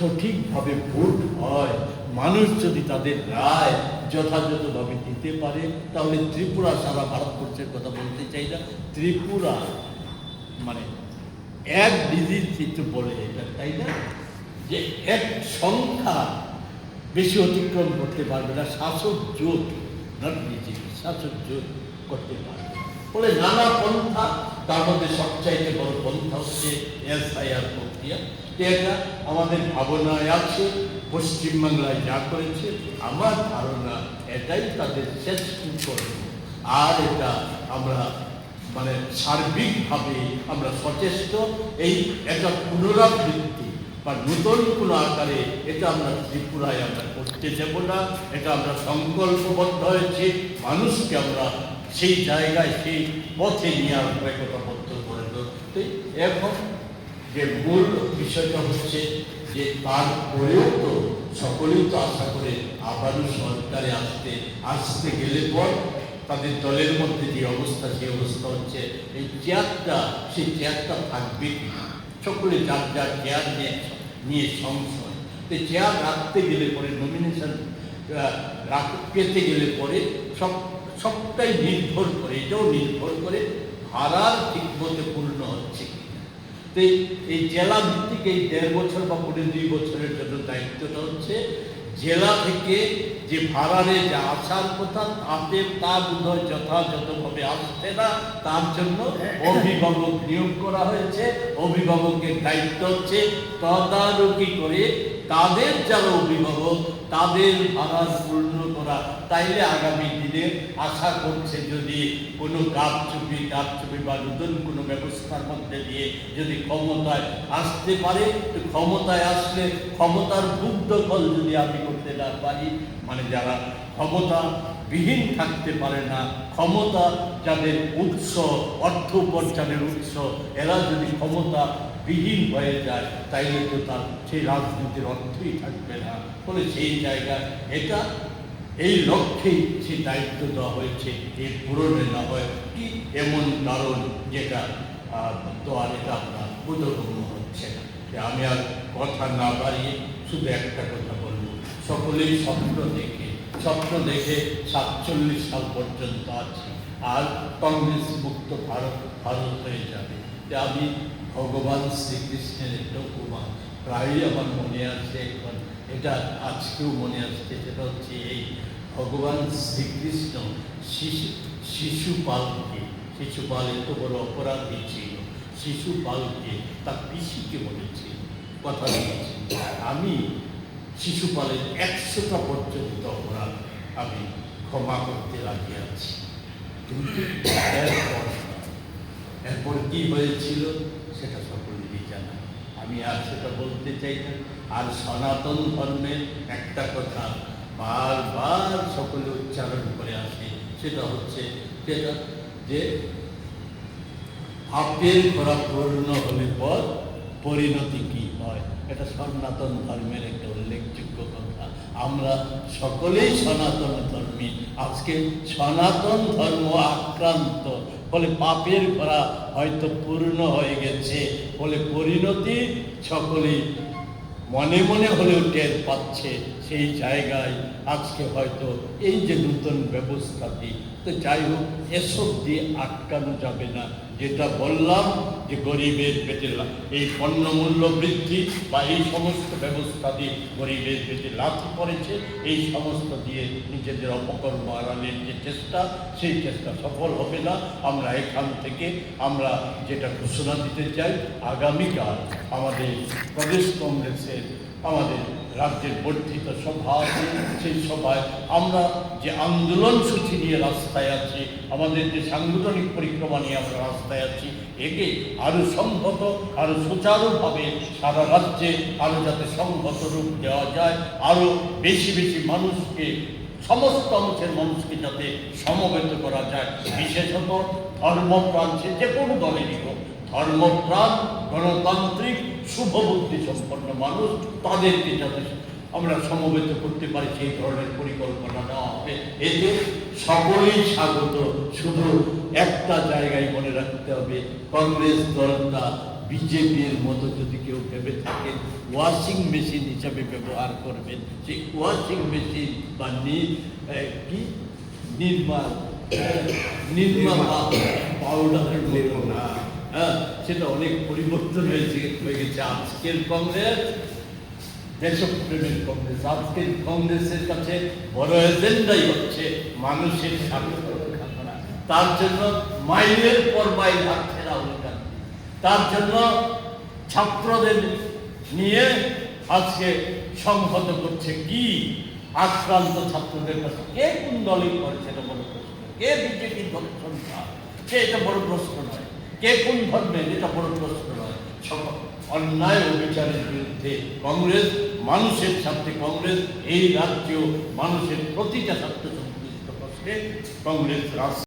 সঠিকভাবে ভোট হয়, মানুষ যদি তাদের রায় যথাযথভাবে দিতে পারে, তাহলে ত্রিপুরা, সারা ভারতবর্ষের কথা বলতে চাই না, ত্রিপুরা মানে এক ডিজিট চিত্র বলে এটা, তাই না, যে এক সংখ্যা বেশি অতিক্রম করতে পারবে না, শাসক জোট, নট বিজেপি, শাসক জোট করতে পারবে। ফলে নানা পন্থা, তার মধ্যে সবচাইতে বড় পন্থা হচ্ছে এসআইআর প্রক্রিয়া। এটা আমাদের ভাবনায় আছে, পশ্চিমবাংলায় যা করেছে আমার ধারণা এটাই তাদের শেষ কর্ম। আর এটা আমরা মানে সার্বিকভাবে আমরা সচেষ্ট, এই একটা পুনরাবৃত্তি বা নতুন কোনো আকারে এটা আমরা ত্রিপুরায় আমরা করতে দেব না। এটা আমরা সংকল্পবদ্ধ হয়েছি, মানুষকে আমরা সেই জায়গায় সেই পথে নিয়ে আসবো, একতাবদ্ধ করে ধরতে। এখন যে মূল বিষয়টা হচ্ছে যে তারপরেও তো সকলেই তো আশা করে আবারও সরকারে আসতে গেলে পর তাদের দলের মধ্যে যে অবস্থা, সেই অবস্থা হচ্ছে এই চেয়ারটা, সেই চেয়ারটা থাকবে কিনা, সকলে যার যার চেয়ার নিয়ে সংশয়। তো চেয়ার রাখতে গেলে পরে, নমিনেশন পেতে গেলে পরে সবটাই নির্ভর করে, এটাও নির্ভর করে ভাড়ার ঠিকমতো পূর্ণ হচ্ছে কিনা। তো এই জেলা ভিত্তিক এই 1.5 বছর বা 2 বছরের জন্য দায়িত্বটা হচ্ছে জেলা থেকে যে ভাড়ারে যা আসার কথা তা বোধহয় যথাযথভাবে আসছে না। তার জন্য অভিভাবক নিয়োগ করা হয়েছে। অভিভাবকের দায়িত্ব হচ্ছে তদারকি করে তাদের যারা অভিভাবক তাদের ভাড়া পূর্ণ করা। তাইলে আগামী দিনে আশা করছে যদি কোনো কারচুপি বা নতুন কোনো ব্যবস্থার মধ্যে দিয়ে যদি ক্ষমতায় আসতে পারে, তো ক্ষমতায় আসলে ক্ষমতার বুক দখল যদি আমি করতে না পারি, মানে যারা ক্ষমতাবিহীন থাকতে পারে না, ক্ষমতা যাদের উৎস, অর্থ উপার্জনের উৎস, এরা যদি ক্ষমতা বিহীন হয়ে যায়, তাইলে তো তার সেই রাজনীতির অর্থই থাকবে না। ফলে সেই জায়গায় এটা এই লক্ষ্যেই সে দায়িত্ব দেওয়া হয়েছে, এর পূরণে না হয় কি এমন কারণ যেটা তো আর এটা আপনার বোধগম্য হচ্ছে না। আমি আর কথা না বাড়িয়ে শুধু একটা কথা বলবো, সকলেই স্বপ্ন দেখে 47 সাল পর্যন্ত আছে, আর কংগ্রেস মুক্ত ভারত হয়ে যাবে। আমি ভগবান শ্রীকৃষ্ণের একটা উপমা প্রায়ই আমার মনে আসছে, এখন এটা আজকেও মনে আসছে, সেটা হচ্ছে এই ভগবান শ্রীকৃষ্ণ শিশুপাল এত বড় অপরাধী ছিল, শিশুপালকে তার পিসিকে বলেছিল, কথা দিয়েছে আমি শিশুপালের 100টা পর্যন্ত অপরাধ আমি ক্ষমা করতে রাজি আছি। কিন্তু এরপর কি হয়েছিল সেটা সকলেরই জানা, আমি আর সেটা বলতে চাই না। আর সনাতন ধর্মের একটা কথা বারবার সকলে উচ্চারণ করে আসে, সেটা হচ্ছে যেটা যে পাপের ঘোড়া পূর্ণ হলে পর পরিণতি কি হয়। এটা সনাতন ধর্মের একটা উল্লেখযোগ্য কথা। আমরা সকলেই সনাতন ধর্মী, আজকে সনাতন ধর্ম আক্রান্ত, ফলে পাপের ঘোড়া হয়তো পূর্ণ হয়ে গেছে, ফলে পরিণতি সকলেই মনে মনে হলেও টের পাচ্ছে। সেই জায়গায় আজকে হয়তো এই যে নতুন ব্যবস্থাটি, তো যাই হোক, এসব দিয়ে আটকানো যাবে না। যেটা বললাম যে গরিবের পেটে এই পণ্যমূল্য বৃদ্ধি বা এই সমস্ত ব্যবস্থা দিয়ে গরিবের পেটে লাথি পড়েছে, এই সমস্ত দিয়ে নিজেদের অপকর্ম আড়ালের যে চেষ্টা, সেই চেষ্টা সফল হবে না। আমরা এখান থেকে আমরা যেটা ঘোষণা দিতে চাই, আগামীকাল আমাদের প্রদেশ কংগ্রেসের আমাদের রাজ্যের বর্ধিত সভা আছে, সেই সভায় আমরা যে আন্দোলন সূচি নিয়ে রাস্তায় আছি, আমাদের যে সাংগঠনিক পরিক্রমা নিয়ে আমরা রাস্তায় আছি, একে আরও সংহত, আরও সুচারুভাবে সারা রাজ্যে আরও যাতে সংহত রূপ দেওয়া যায়, আরও বেশি বেশি মানুষকে, সমস্ত অংশের মানুষকে যাতে সমবেত করা যায়, বিশেষত ধর্মপ্রাণ, সে যে কোনো দলেরই হোক, ধর্মপ্রাণ গণতান্ত্রিক শুভবুদ্ধি সম্পন্ন মানুষ, তাদেরকে যাতে আমরা সমবেত করতে পারি, সেই ধরনের পরিকল্পনা নেওয়া হবে। এতে সকলেই স্বাগত। শুধু একটা জায়গায় মনে রাখতে হবে, কংগ্রেস দলটা বিজেপির মতো যদি কেউ ভেবে থাকেন ওয়াশিং মেশিন হিসাবে ব্যবহার করবেন, সেই ওয়াশিং মেশিন বা কি নির্মা পাউডারের মতো না, হ্যাঁ, সেটা অনেক পরিবর্তন হয়ে গেছে। আজকের কংগ্রেস দেশপ্রেমের কংগ্রেস। আজকের কংগ্রেসের কাছে বড় এজেন্ডাই হচ্ছে মানুষের স্বার্থ রক্ষা করা। তার জন্য মাইলের পর মাইল হাঁটছে রাহুল গান্ধী। তার জন্য ছাত্রদের নিয়ে আজকে সংহত করছে। কি আক্রান্ত ছাত্রদের কাছে কে কোন দলই করে সেটা বড় প্রশ্ন। কে বিজেপির সংখ্যা সে এটা বড় প্রশ্ন নয়। কে কোন ধর্মের এটা বড় প্রশ্ন নয়। অন্যায় ও বিচারের বিরুদ্ধে কংগ্রেস, মানুষের স্বার্থে কংগ্রেস, এই রাজ্য মানুষের প্রতিটা স্বার্থ সংশ্লিষ্ট প্রশ্নে কংগ্রেস রাষ্ট্র